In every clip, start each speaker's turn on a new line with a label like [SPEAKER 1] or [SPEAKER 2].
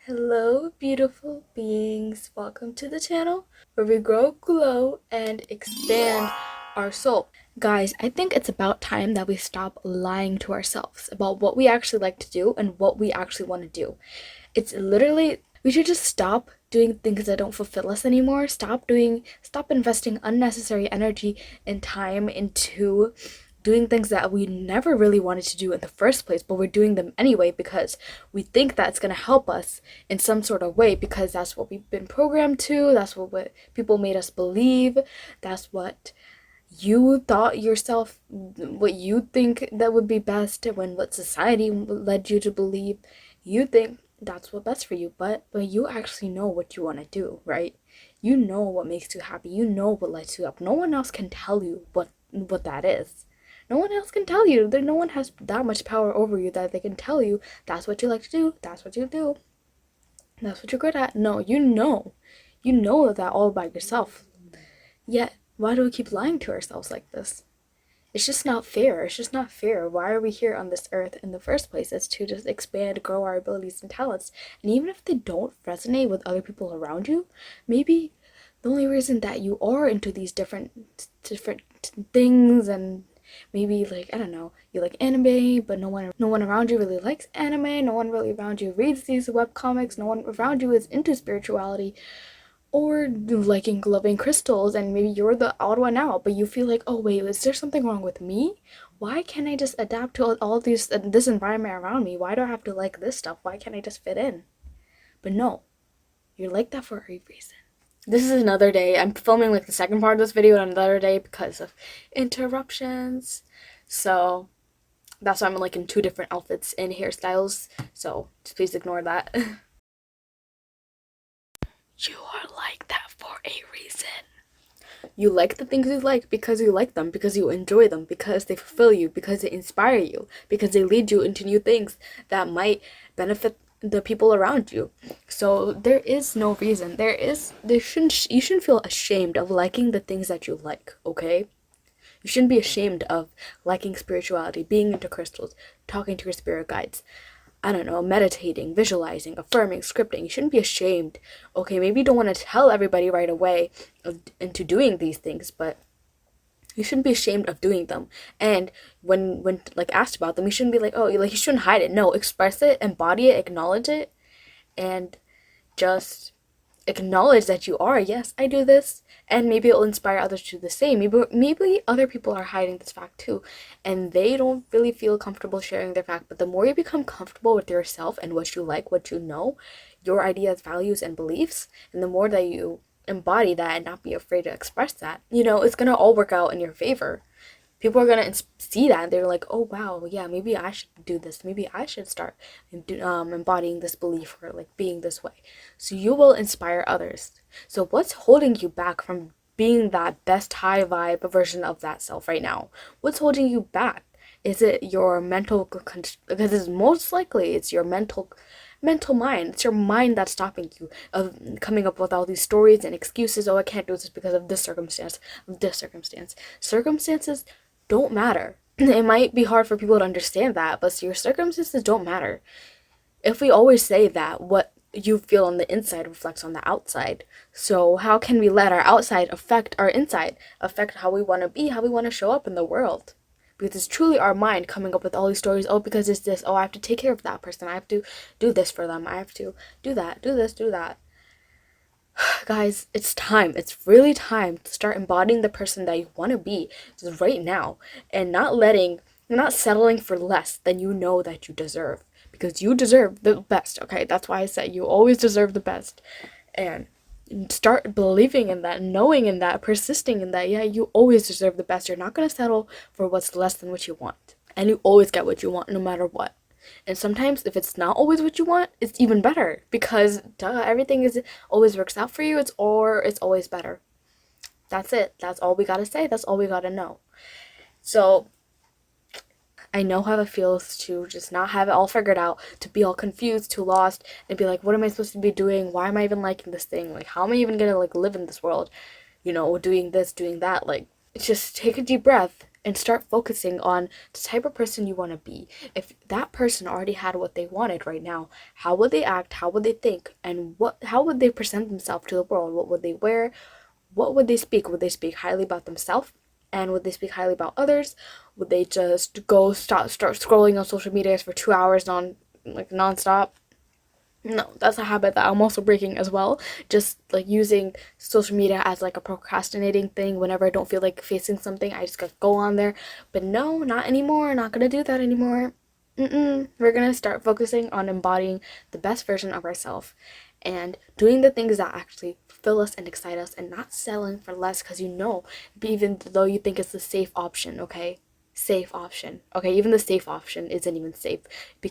[SPEAKER 1] Hello, beautiful beings. Welcome to the channel where we grow, glow, and expand our soul. Guys, I think it's about time that we stop lying to ourselves about what we actually like to do and what we actually want to do. It's literally, we should just stop doing things that don't fulfill us anymore. Stop investing unnecessary energy and time into doing things that we never really wanted to do in the first place, but we're doing them anyway because we think that's going to help us in some sort of way, because that's what we've been programmed to, that's what people made us believe, that's what you thought yourself, what you think that would be best, when what society led you to believe. You think that's what's best for you, but you actually know what you want to do, right? You know what makes you happy, you know what lights you up. No one else can tell you what that is. No one else can tell you. No one has that much power over you that they can tell you that's what you like to do, that's what you do, that's what you're good at. No, you know. You know that all by yourself. Yet, why do we keep lying to ourselves like this? It's just not fair. It's just not fair. Why are we here on this earth in the first place? It's to just expand, grow our abilities and talents. And even if they don't resonate with other people around you, maybe the only reason that you are into these different things, and maybe, like, I don't know, you like anime, but no one around you really likes anime, no one really around you reads these webcomics, no one around you is into spirituality or loving crystals, and maybe you're the odd one out, but you feel like, oh wait, is there something wrong with me? Why can't I just adapt to all these this environment around me? Why do I have to like this stuff? Why can't I just fit in? But no, you're like that for a reason. This is another day. I'm filming like the second part of this video on another day because of interruptions. So that's why I'm like in two different outfits and hairstyles. So just please ignore that. You are like that for a reason. You like the things you like because you like them, because you enjoy them, because they fulfill you, because they inspire you, because they lead you into new things that might benefit the people around you. So there is no reason. You shouldn't feel ashamed of liking the things that you like, okay? You shouldn't be ashamed of liking spirituality, being into crystals, talking to your spirit guides, I don't know, meditating, visualizing, affirming, scripting. You shouldn't be ashamed. Okay, maybe you don't want to tell everybody right away into doing these things, but you shouldn't be ashamed of doing them. And when like asked about them, you shouldn't be like, oh, you shouldn't hide it. No, express it, embody it, acknowledge it, and just acknowledge that you are, yes, I do this, and maybe it'll inspire others to do the same. Maybe other people are hiding this fact too, and they don't really feel comfortable sharing their fact. But the more you become comfortable with yourself and what you like, what you know, your ideas, values, and beliefs, and the more that you embody that and not be afraid to express that, it's gonna all work out in your favor. People are gonna see that and they're like, oh wow, yeah, maybe I should do this, maybe I should start embodying this belief, or like being this way. So you will inspire others. So what's holding you back from being that best high vibe version of that self right now? What's holding you back? Is it your because it's most likely it's your mental mind. It's your mind that's stopping you of coming up with all these stories and excuses. Oh, I can't do this because of this circumstance, circumstances don't matter. It might be hard for people to understand that, but your circumstances don't matter. If we always say that what you feel on the inside reflects on the outside, so how can we let our outside affect our inside, affect how we want to be, how we want to show up in the world? Because it's truly our mind coming up with all these stories. Oh, because it's this. Oh, I have to take care of that person. I have to do this for them. I have to do that, do this, do that. Guys, it's time. It's really time to start embodying the person that you want to be right now, and not settling for less than you know that you deserve, because you deserve the best. Okay, that's why I said you always deserve the best, and start believing in that, knowing in that, persisting in that. Yeah, you always deserve the best. You're not going to settle for what's less than what you want, and you always get what you want no matter what. And sometimes if it's not always what you want, it's even better, because everything is always works out for you. It's always better. That's it. That's all we got to say. That's all we got to know. So I know how it feels to just not have it all figured out, to be all confused, too lost, and be like, what am I supposed to be doing? Why am I even liking this thing? Like, how am I even gonna like live in this world? Doing this, doing that. Like, just take a deep breath and start focusing on the type of person you want to be. If that person already had what they wanted right now, how would they act, how would they think, and how would they present themselves to the world? What would they wear? What would they speak? Would they speak highly about themselves? And would they speak highly about others? Would they just start scrolling on social medias for 2 hours nonstop? No, that's a habit that I'm also breaking as well. Just like using social media as like a procrastinating thing. Whenever I don't feel like facing something, I just gotta go on there. But no, not anymore. Not gonna do that anymore. We're gonna start focusing on embodying the best version of ourselves and doing the things that actually fulfill us and excite us, and not settling for less because even though you think it's the safe option, okay? Safe option. Okay, even the safe option isn't even safe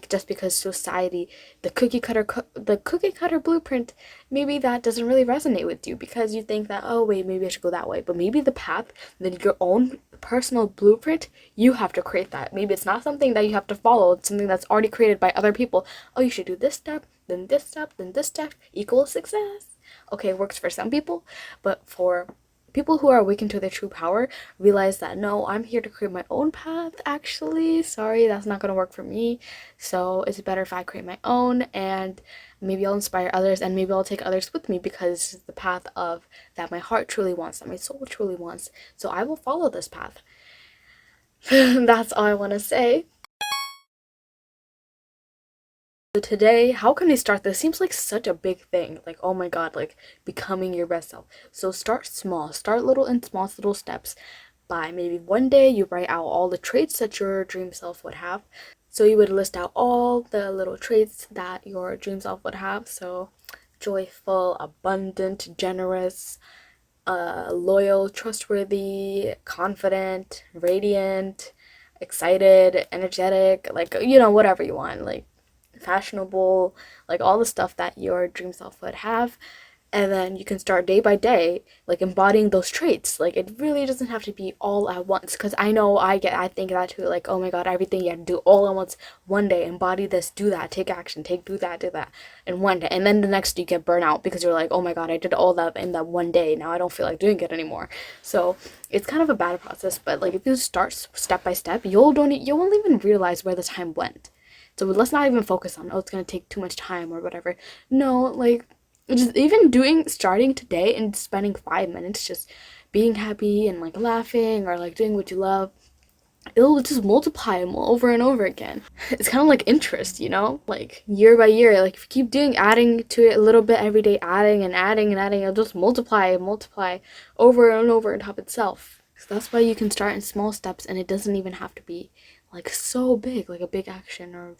[SPEAKER 1] just because society, the cookie cutter blueprint, maybe that doesn't really resonate with you because you think that, oh wait, maybe I should go that way. But maybe the path, then your own personal blueprint, you have to create that. Maybe it's not something that you have to follow. It's something that's already created by other people. Oh, you should do this step, then this step, then this step equals success. Okay, it works for some people, but for people who are awakened to their true power, realize that no, I'm here to create my own path. Actually, sorry, that's not gonna work for me. So it's better if I create my own, and maybe I'll inspire others, and maybe I'll take others with me because this is the path of that my heart truly wants, that my soul truly wants. So I will follow this path. That's all I want to say. So today, how can I start this? Seems like such a big thing. Like, oh my god, like becoming your best self. So start small. Start little in small little steps. By maybe one day you write out all the traits that your dream self would have. So you would list out all the little traits that your dream self would have. So joyful, abundant, generous, loyal, trustworthy, confident, radiant, excited, energetic, like, whatever you want, like fashionable, like all the stuff that your dream self would have. And then you can start day by day, like embodying those traits. Like it really doesn't have to be all at once, because I know I think that too, like, oh my god, everything you have to do all at once one day, embody this, do that, take action, do that in one day, and then the next you get burnt out because you're like, oh my god, I did all that in that one day, now I don't feel like doing it anymore. So it's kind of a bad process, but like if you start step by step, you won't even realize where the time went. So let's not even focus on, oh, it's gonna take too much time or whatever. No, like just even starting today and spending 5 minutes just being happy and like laughing or like doing what you love, it'll just multiply over and over again. It's kind of like interest, like year by year. Like if you keep adding to it a little bit every day, adding and adding and adding, it'll just multiply over and over on top itself. So that's why you can start in small steps, and it doesn't even have to be like so big, like a big action or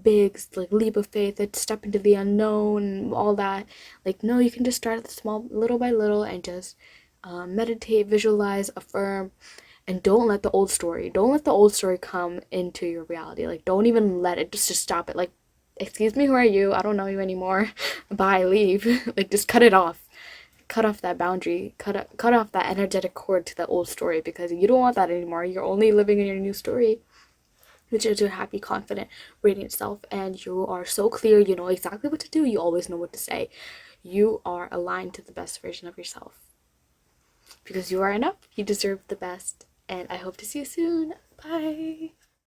[SPEAKER 1] big like leap of faith, that step into the unknown and all that. Like no, you can just start small, little by little, and just meditate, visualize, affirm, and don't let the old story come into your reality. Like don't even let it, just stop it. Like, excuse me, who are you? I don't know you anymore. Bye, leave. Like just cut it off. Cut off that boundary, cut off that energetic cord to that old story, because you don't want that anymore. You're only living in your new story, which is your happy, confident, radiant self, and you are so clear, you know exactly what to do, you always know what to say. You are aligned to the best version of yourself. Because you are enough, you deserve the best, and I hope to see you soon. Bye!